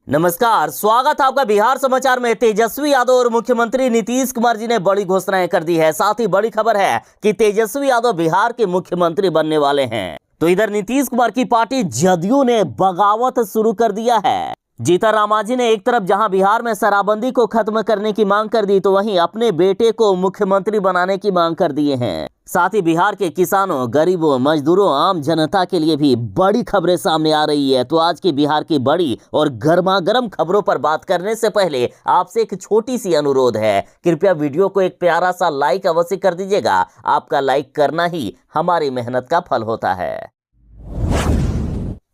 नमस्कार, स्वागत है आपका बिहार समाचार में। तेजस्वी यादव और मुख्यमंत्री नीतीश कुमार जी ने बड़ी घोषणाएं कर दी है। साथ ही बड़ी खबर है कि तेजस्वी यादव बिहार के मुख्यमंत्री बनने वाले हैं। तो इधर नीतीश कुमार की पार्टी जदयू ने बगावत शुरू कर दिया है। जीतन राम ने एक तरफ जहां बिहार में शराबबंदी को खत्म करने की मांग कर दी, तो वहीं अपने बेटे को मुख्यमंत्री बनाने की मांग कर दिए हैं। साथ ही बिहार के किसानों, गरीबों, मजदूरों, आम जनता के लिए भी बड़ी खबरें सामने आ रही है। तो आज की बिहार की बड़ी और गर्मागर्म खबरों पर बात करने से पहले आपसे एक छोटी सी अनुरोध है, कृपया वीडियो को एक प्यारा सा लाइक अवश्य कर दीजिएगा। आपका लाइक करना ही हमारी मेहनत का फल होता है।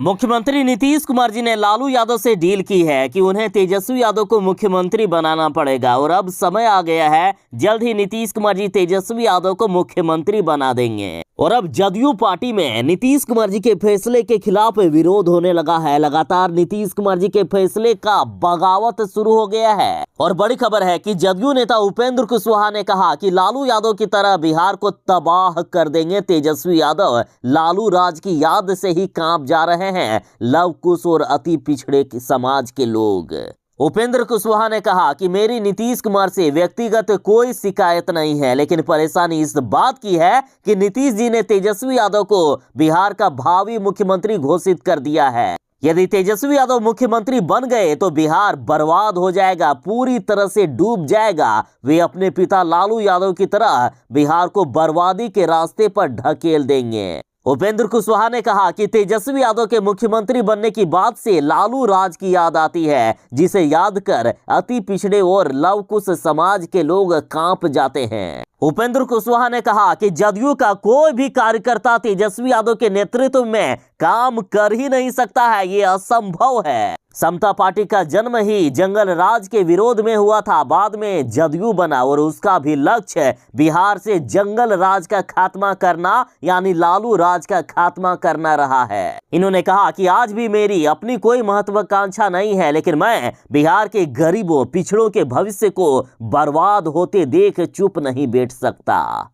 मुख्यमंत्री नीतीश कुमार जी ने लालू यादव से डील की है कि उन्हें तेजस्वी यादव को मुख्यमंत्री बनाना पड़ेगा और अब समय आ गया है, जल्द ही नीतीश कुमार जी तेजस्वी यादव को मुख्यमंत्री बना देंगे। और अब जदयू पार्टी में नीतीश कुमार जी के फैसले के खिलाफ विरोध होने लगा है। लगातार नीतीश कुमार जी के फैसले का बगावत शुरू हो गया है। और बड़ी खबर है कि जदयू नेता उपेंद्र कुशवाहा ने कहा कि लालू यादव की तरह बिहार को तबाह कर देंगे तेजस्वी यादव। लालू राज की याद से ही कांप जा रहे हैं लव कुश और अति पिछड़े समाज के लोग। उपेंद्र कुशवाहा ने कहा कि मेरी नीतीश कुमार से व्यक्तिगत कोई शिकायत नहीं है, लेकिन परेशानी इस बात की है कि नीतीश जी ने तेजस्वी यादव को बिहार का भावी मुख्यमंत्री घोषित कर दिया है। यदि तेजस्वी यादव मुख्यमंत्री बन गए तो बिहार बर्बाद हो जाएगा, पूरी तरह से डूब जाएगा। वे अपने पिता लालू यादव की तरह बिहार को बर्बादी के रास्ते पर ढकेल देंगे। उपेंद्र कुशवाहा ने कहा कि तेजस्वी यादव के मुख्यमंत्री बनने की बात से लालू राज की याद आती है, जिसे याद कर अति पिछड़े और लव कुश समाज के लोग कांप जाते हैं। उपेंद्र कुशवाहा ने कहा कि जदयू का कोई भी कार्यकर्ता तेजस्वी यादव के नेतृत्व में काम कर ही नहीं सकता है, ये असंभव है। समता पार्टी का जन्म ही जंगल राज के विरोध में हुआ था, बाद में जदयू बना और उसका भी लक्ष्य बिहार से जंगल राज का खात्मा करना, यानी लालू राज का खात्मा करना रहा है। इन्होंने कहा कि आज भी मेरी अपनी कोई महत्वाकांक्षा नहीं है, लेकिन मैं बिहार के गरीबों, पिछड़ों के भविष्य को बर्बाद होते देख चुप नहीं बैठ सकता।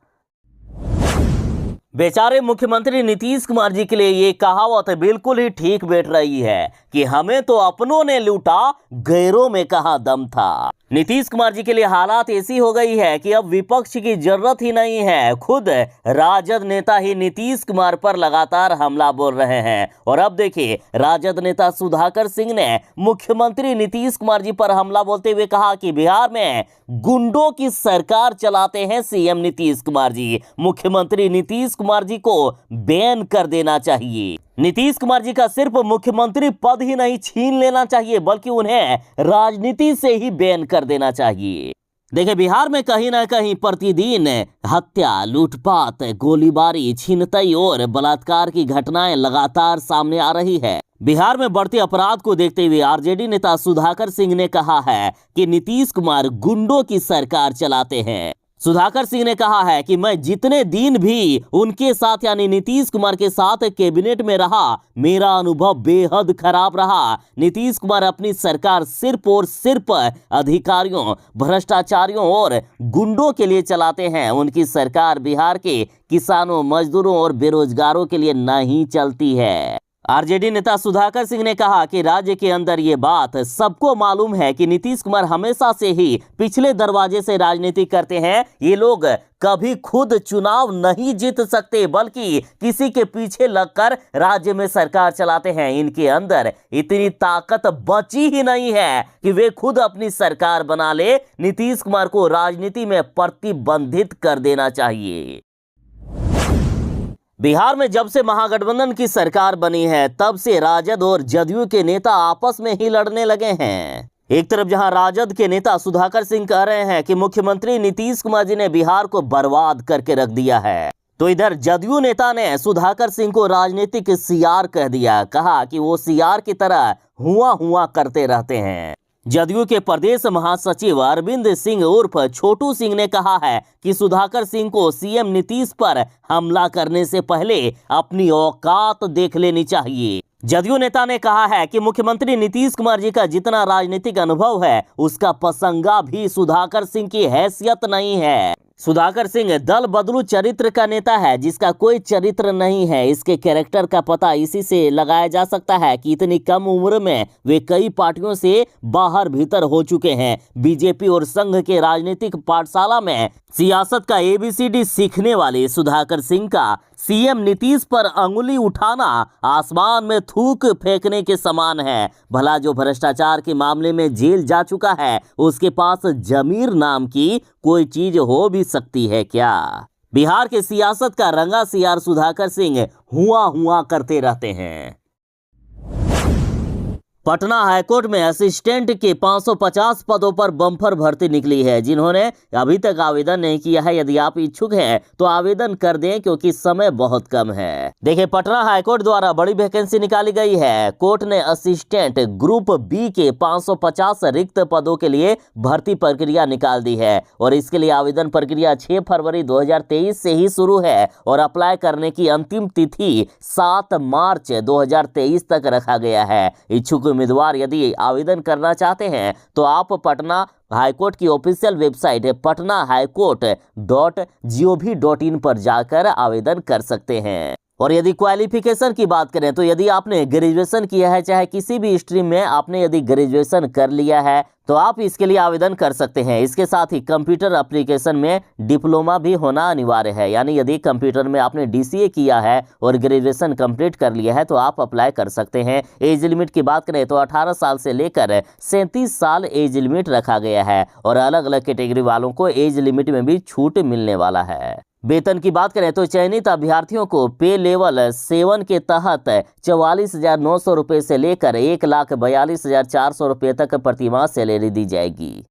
बेचारे मुख्यमंत्री नीतीश कुमार जी के लिए ये कहावत बिल्कुल ही ठीक बैठ रही है कि हमें तो अपनों ने लूटा, गैरों में कहां दम था। नीतीश कुमार जी के लिए हालात ऐसी हो गई है कि अब विपक्ष की जरूरत ही नहीं है, खुद राजद नेता ही नीतीश कुमार पर लगातार हमला बोल रहे हैं। और अब देखिए, राजद नेता सुधाकर सिंह ने मुख्यमंत्री नीतीश कुमार जी पर हमला बोलते हुए कहा कि बिहार में गुंडों की सरकार चलाते हैं सीएम नीतीश कुमार जी। मुख्यमंत्री नीतीश कुमार जी को बैन कर देना चाहिए। नीतीश कुमार जी का सिर्फ मुख्यमंत्री पद ही नहीं छीन लेना चाहिए, बल्कि उन्हें राजनीति से ही बैन कर देना चाहिए। देखिए, बिहार में कहीं ना कहीं प्रतिदिन हत्या, लूटपाट, गोलीबारी, छीनताई और बलात्कार की घटनाएं लगातार सामने आ रही है। बिहार में बढ़ते अपराध को देखते हुए आरजेडी नेता सुधाकर सिंह ने कहा है कि नीतीश कुमार गुंडों की सरकार चलाते हैं। सुधाकर सिंह ने कहा है कि मैं जितने दिन भी उनके साथ यानी नीतीश कुमार के साथ कैबिनेट में रहा, मेरा अनुभव बेहद खराब रहा। नीतीश कुमार अपनी सरकार सिर्फ और सिर्फ अधिकारियों, भ्रष्टाचारियों और गुंडों के लिए चलाते हैं। उनकी सरकार बिहार के किसानों, मजदूरों और बेरोजगारों के लिए नहीं चलती है। आरजेडी नेता सुधाकर सिंह ने कहा कि राज्य के अंदर ये बात सबको मालूम है कि नीतीश कुमार हमेशा से ही पिछले दरवाजे से राजनीति करते हैं। ये लोग कभी खुद चुनाव नहीं जीत सकते, बल्कि किसी के पीछे लगकर राज्य में सरकार चलाते हैं। इनके अंदर इतनी ताकत बची ही नहीं है कि वे खुद अपनी सरकार बना ले। नीतीश कुमार को राजनीति में प्रतिबंधित कर देना चाहिए। बिहार में जब से महागठबंधन की सरकार बनी है, तब से राजद और जदयू के नेता आपस में ही लड़ने लगे हैं। एक तरफ जहां राजद के नेता सुधाकर सिंह कह रहे हैं कि मुख्यमंत्री नीतीश कुमार जी ने बिहार को बर्बाद करके रख दिया है, तो इधर जदयू नेता ने सुधाकर सिंह को राजनीतिक सियार कह दिया। कहा कि वो सियार की तरह हुआ हुआ करते रहते हैं। जदयू के प्रदेश महासचिव अरविंद सिंह उर्फ छोटू सिंह ने कहा है कि सुधाकर सिंह को सीएम नीतीश पर हमला करने से पहले अपनी औकात देख लेनी चाहिए। जदयू नेता ने कहा है कि मुख्यमंत्री नीतीश कुमार जी का जितना राजनीतिक अनुभव है, उसका पसंगा भी सुधाकर सिंह की हैसियत नहीं है। सुधाकर सिंह दल बदलू चरित्र का नेता है, जिसका कोई चरित्र नहीं है। इसके कैरेक्टर का पता इसी से लगाया जा सकता है कि इतनी कम उम्र में वे कई पार्टियों से बाहर भीतर हो चुके हैं। बीजेपी और संघ के राजनीतिक पाठशाला में सियासत का ABCD सीखने वाले सुधाकर सिंह का CM नीतीश पर अंगुली उठाना आसमान में थूक फेंकने के समान है। भला जो भ्रष्टाचार के मामले में जेल जा चुका है, उसके पास जमीर नाम की कोई चीज हो भी सकती है क्या? बिहार के सियासत का रंगा सियार सुधाकर सिंह हुआ करते रहते हैं। पटना हाईकोर्ट में असिस्टेंट के 550 पदों पर बम्पर भर्ती निकली है। जिन्होंने अभी तक आवेदन नहीं किया है, यदि आप इच्छुक हैं तो आवेदन कर दें, क्योंकि समय बहुत कम है। देखिए, पटना हाईकोर्ट द्वारा बड़ी वैकेंसी निकाली गई है। कोर्ट ने असिस्टेंट ग्रुप B के 550 रिक्त पदों के लिए भर्ती प्रक्रिया निकाल दी है और इसके लिए आवेदन प्रक्रिया 6 फरवरी 2023 से ही शुरू है और अप्लाई करने की अंतिम तिथि 7 मार्च 2023 तक रखा गया है। इच्छुक उम्मीदवार यदि आवेदन करना चाहते हैं तो आप पटना हाईकोर्ट की ऑफिशियल वेबसाइट patnahighcourt.gov.in पर जाकर आवेदन कर सकते हैं। और यदि क्वालिफिकेशन की बात करें तो यदि आपने ग्रेजुएशन किया है, चाहे किसी भी स्ट्रीम में आपने यदि ग्रेजुएशन कर लिया है, तो आप इसके लिए आवेदन कर सकते हैं। इसके साथ ही कंप्यूटर एप्लीकेशन में डिप्लोमा भी होना अनिवार्य है। यानी यदि कंप्यूटर में आपने DCA किया है और ग्रेजुएशन कंप्लीट कर लिया है तो आप अप्लाई कर सकते हैं। एज लिमिट की बात करें तो 18 साल से लेकर 37 साल एज लिमिट रखा गया है और अलग अलग कैटेगरी वालों को एज लिमिट में भी छूट मिलने वाला है। वेतन की बात करें तो चयनित अभ्यर्थियों को पे लेवल 7 के तहत 44,900 रुपये से लेकर 1,42,400 रुपये तक प्रतिमाह सैलरी दी जाएगी।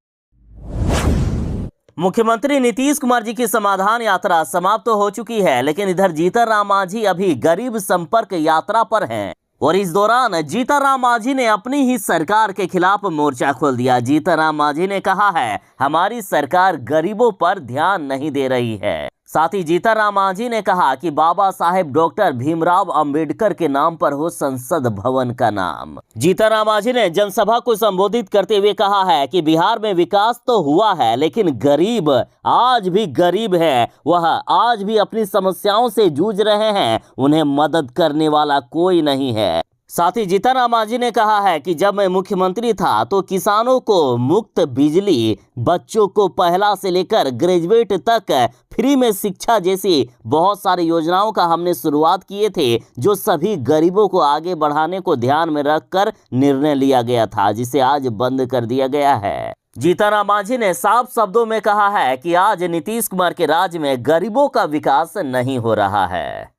मुख्यमंत्री नीतीश कुमार जी की समाधान यात्रा समाप्त तो हो चुकी है, लेकिन इधर जीतन राम मांझी अभी गरीब संपर्क यात्रा पर हैं और इस दौरान जीतन राम मांझी ने अपनी ही सरकार के खिलाफ मोर्चा खोल दिया। जीतन राम मांझी ने कहा है, हमारी सरकार गरीबों पर ध्यान नहीं दे रही है। साथ ही जीतन राम मांझी ने कहा कि बाबा साहेब डॉक्टर भीमराव अंबेडकर के नाम पर हो संसद भवन का नाम। जीतन राम मांझी ने जनसभा को संबोधित करते हुए कहा है कि बिहार में विकास तो हुआ है, लेकिन गरीब आज भी गरीब है। वह आज भी अपनी समस्याओं से जूझ रहे हैं, उन्हें मदद करने वाला कोई नहीं है। साथ ही जीतन राम मांझी ने कहा है कि जब मैं मुख्यमंत्री था तो किसानों को मुफ्त बिजली, बच्चों को पहला से लेकर ग्रेजुएट तक फ्री में शिक्षा जैसी बहुत सारी योजनाओं का हमने शुरुआत किए थे, जो सभी गरीबों को आगे बढ़ाने को ध्यान में रखकर निर्णय लिया गया था, जिसे आज बंद कर दिया गया है। जीतन राम मांझी ने साफ शब्दों में कहा है कि आज नीतीश कुमार के राज में गरीबों का विकास नहीं हो रहा है।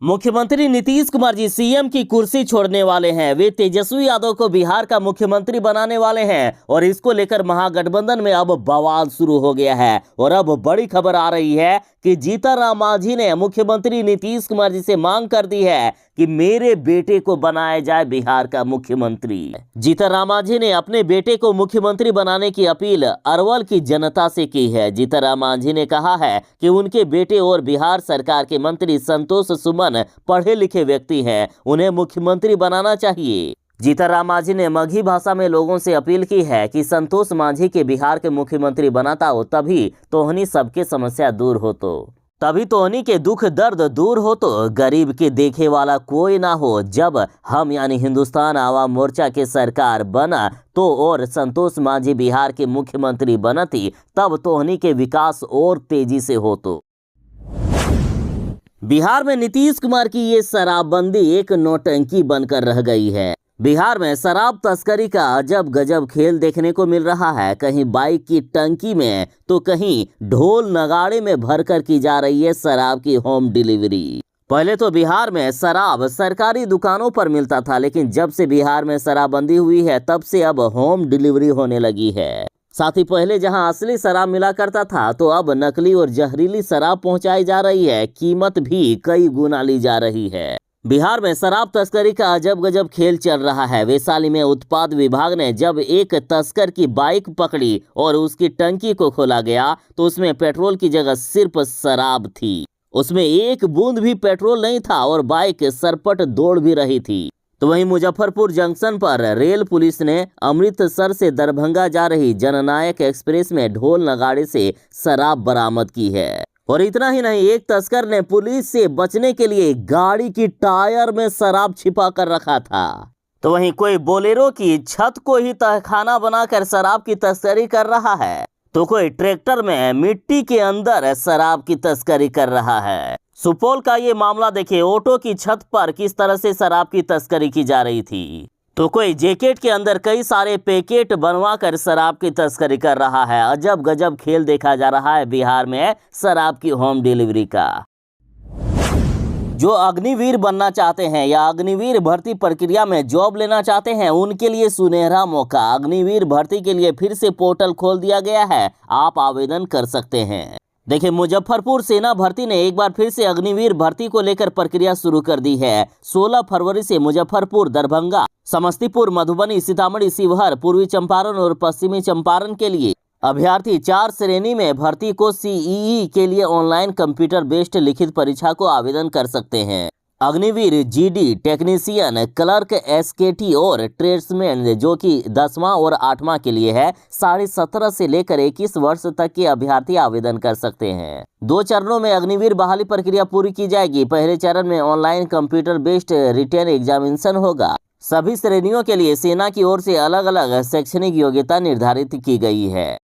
मुख्यमंत्री नीतीश कुमार जी CM की कुर्सी छोड़ने वाले हैं। वे तेजस्वी यादव को बिहार का मुख्यमंत्री बनाने वाले हैं और इसको लेकर महागठबंधन में अब बवाल शुरू हो गया है। और अब बड़ी खबर आ रही है कि जीतन राम मांझी ने मुख्यमंत्री नीतीश कुमार जी से मांग कर दी है कि मेरे बेटे को बनाया जाए बिहार का मुख्यमंत्री। जीतन राम मांझी ने अपने बेटे को मुख्यमंत्री बनाने की अपील अरवल की जनता से की है। जीतन राम मांझी ने कहा है कि उनके बेटे और बिहार सरकार के मंत्री संतोष सुमन पढ़े लिखे व्यक्ति हैं, उन्हें मुख्यमंत्री बनाना चाहिए। जीतन राम मांझी ने मगही भाषा में लोगों से अपील की है कि संतोष मांझी के बिहार के मुख्यमंत्री बनाता हो, तभी तोहनी सबके समस्या दूर हो, तभी तोहनी के दुख दर्द दूर हो, तो गरीब के देखे वाला कोई ना हो। जब हम यानी हिंदुस्तान आवाम मोर्चा के सरकार बना तो और संतोष मांझी बिहार के मुख्यमंत्री बनती, तब तोहनी के विकास और तेजी से हो। तो बिहार में नीतीश कुमार की ये शराबबंदी एक नौटंकी बनकर रह गई है। बिहार में शराब तस्करी का अजब गजब खेल देखने को मिल रहा है। कहीं बाइक की टंकी में तो कहीं ढोल नगाड़े में भरकर की जा रही है शराब की होम डिलीवरी। पहले तो बिहार में शराब सरकारी दुकानों पर मिलता था, लेकिन जब से बिहार में शराबबंदी हुई है तब से अब होम डिलीवरी होने लगी है। साथ ही पहले जहां असली शराब मिला करता था, तो अब नकली और जहरीली शराब पहुंचाई जा रही है। कीमत भी कई गुना ली जा रही है। बिहार में शराब तस्करी का अजब गजब खेल चल रहा है। वैशाली में उत्पाद विभाग ने जब एक तस्कर की बाइक पकड़ी और उसकी टंकी को खोला गया तो उसमें पेट्रोल की जगह सिर्फ शराब थी। उसमें एक बूंद भी पेट्रोल नहीं था और बाइक सरपट दौड़ भी रही थी। तो वहीं मुजफ्फरपुर जंक्शन पर रेल पुलिस ने अमृतसर से दरभंगा जा रही जननायक एक्सप्रेस में ढोल नगाड़े से शराब बरामद की है। और इतना ही नहीं, एक तस्कर ने पुलिस से बचने के लिए गाड़ी की टायर में शराब छिपा कर रखा था। तो वहीं कोई बोलेरो की छत को ही तहखाना बनाकर शराब की तस्करी कर रहा है, तो कोई ट्रैक्टर में मिट्टी के अंदर शराब की तस्करी कर रहा है। सुपौल का ये मामला देखिए, ऑटो की छत पर किस तरह से शराब की तस्करी की जा रही थी। तो कोई जैकेट के अंदर कई सारे पैकेट बनवा कर शराब की तस्करी कर रहा है। अजब गजब खेल देखा जा रहा है बिहार में शराब की होम डिलीवरी का। जो अग्निवीर बनना चाहते हैं या अग्निवीर भर्ती प्रक्रिया में जॉब लेना चाहते हैं, उनके लिए सुनहरा मौका। अग्निवीर भर्ती के लिए फिर से पोर्टल खोल दिया गया है, आप आवेदन कर सकते हैं। देखिए, मुजफ्फरपुर सेना भर्ती ने एक बार फिर से अग्निवीर भर्ती को लेकर प्रक्रिया शुरू कर दी है। 16 फरवरी से मुजफ्फरपुर, दरभंगा, समस्तीपुर, मधुबनी, सीतामढ़ी, शिवहर, पूर्वी चंपारण और पश्चिमी चंपारण के लिए अभ्यर्थी 4 श्रेणी में भर्ती को सीईई के लिए ऑनलाइन कंप्यूटर बेस्ड लिखित परीक्षा को आवेदन कर सकते हैं। अग्निवीर जीडी, टेक्नीशियन, क्लर्क, एसकेटी और ट्रेड्समैन जो कि 10वां और 8वां के लिए है, 17.5 से लेकर 21 वर्ष तक के अभ्यर्थी आवेदन कर सकते हैं। 2 चरणों में अग्निवीर बहाली प्रक्रिया पूरी की जाएगी। पहले चरण में online computer based written examination होगा। सभी श्रेणियों के लिए सेना की ओर से अलग अलग शैक्षणिक योग्यता निर्धारित की गई है।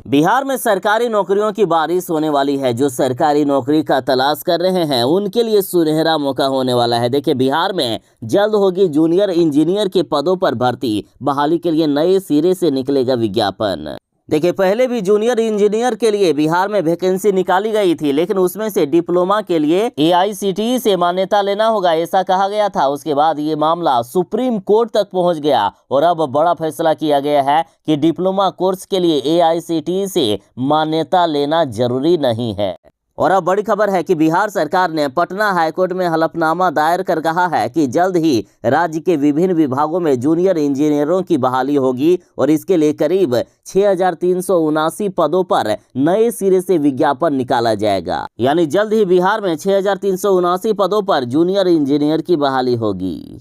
बिहार में सरकारी नौकरियों की बारिश होने वाली है। जो सरकारी नौकरी का तलाश कर रहे हैं, उनके लिए सुनहरा मौका होने वाला है। देखिए, बिहार में जल्द होगी जूनियर इंजीनियर के पदों पर भर्ती। बहाली के लिए नए सिरे से निकलेगा विज्ञापन। देखिए, पहले भी जूनियर इंजीनियर के लिए बिहार में वैकेंसी निकाली गई थी, लेकिन उसमें से डिप्लोमा के लिए एआईसीटीई से मान्यता लेना होगा, ऐसा कहा गया था। उसके बाद ये मामला सुप्रीम कोर्ट तक पहुंच गया और अब बड़ा फैसला किया गया है कि डिप्लोमा कोर्स के लिए एआईसीटीई से मान्यता लेना जरूरी नहीं है। और अब बड़ी खबर है कि बिहार सरकार ने पटना हाईकोर्ट में हलफनामा दायर कर कहा है कि जल्द ही राज्य के विभिन्न विभागों में जूनियर इंजीनियरों की बहाली होगी और इसके लिए करीब 6,379 पदों पर नए सिरे से विज्ञापन निकाला जाएगा। यानी जल्द ही बिहार में 6,379 पदों पर जूनियर इंजीनियर की बहाली होगी।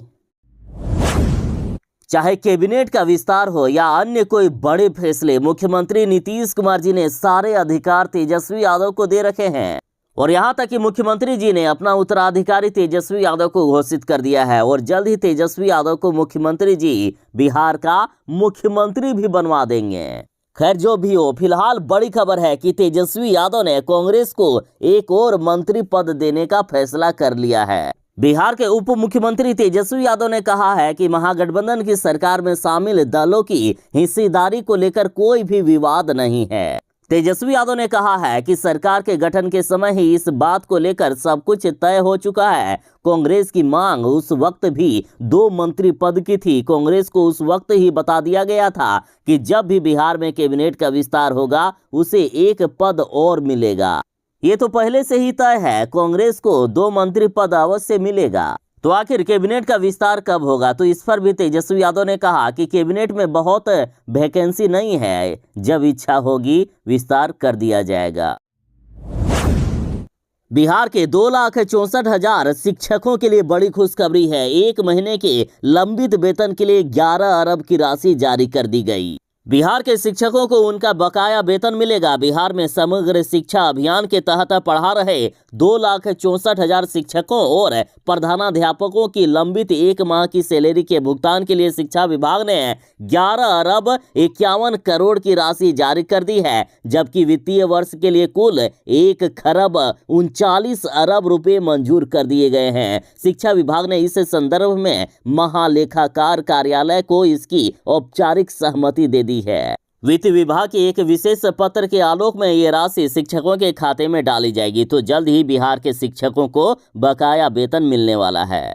चाहे कैबिनेट का विस्तार हो या अन्य कोई बड़े फैसले, मुख्यमंत्री नीतीश कुमार जी ने सारे अधिकार तेजस्वी यादव को दे रखे हैं। और यहां तक कि मुख्यमंत्री जी ने अपना उत्तराधिकारी तेजस्वी यादव को घोषित कर दिया है और जल्द ही तेजस्वी यादव को मुख्यमंत्री जी बिहार का मुख्यमंत्री भी बनवा देंगे। खैर, जो भी हो, फिलहाल बड़ी खबर है कि तेजस्वी यादव ने कांग्रेस को एक और मंत्री पद देने का फैसला कर लिया है। बिहार के उप मुख्यमंत्री तेजस्वी यादव ने कहा है कि महागठबंधन की सरकार में शामिल दलों की हिस्सेदारी को लेकर कोई भी विवाद नहीं है। तेजस्वी यादव ने कहा है कि सरकार के गठन के समय ही इस बात को लेकर सब कुछ तय हो चुका है। कांग्रेस की मांग उस वक्त भी 2 मंत्री पद की थी। कांग्रेस को उस वक्त ही बता दिया गया था कि जब भी बिहार में कैबिनेट का विस्तार होगा, उसे 1 पद और मिलेगा। ये तो पहले से ही तय है, कांग्रेस को 2 मंत्री पद अवश्य मिलेगा। तो आखिर कैबिनेट का विस्तार कब होगा? तो इस पर भी तेजस्वी यादव ने कहा कि कैबिनेट में बहुत वैकेंसी नहीं है, जब इच्छा होगी विस्तार कर दिया जाएगा। बिहार के 2,64,000 शिक्षकों के लिए बड़ी खुशखबरी है। 1 महीने के लंबित वेतन के लिए 11 अरब की राशि जारी कर दी गई। बिहार के शिक्षकों को उनका बकाया वेतन मिलेगा। बिहार में समग्र शिक्षा अभियान के तहत पढ़ा रहे 2,64,000 शिक्षकों और प्रधानाध्यापकों की लंबित 1 माह की सैलरी के भुगतान के लिए शिक्षा विभाग ने 11 अरब 51 करोड़ की राशि जारी कर दी है, जबकि वित्तीय वर्ष के लिए कुल 1 खरब 39 अरब रुपए मंजूर कर दिए गए हैं। शिक्षा विभाग ने इस संदर्भ में महालेखाकार कार्यालय को इसकी औपचारिक सहमति दे दी है। वित्त विभाग के एक विशेष पत्र के आलोक में ये राशि शिक्षकों के खाते में डाली जाएगी। तो जल्द ही बिहार के शिक्षकों को बकाया वेतन मिलने वाला है।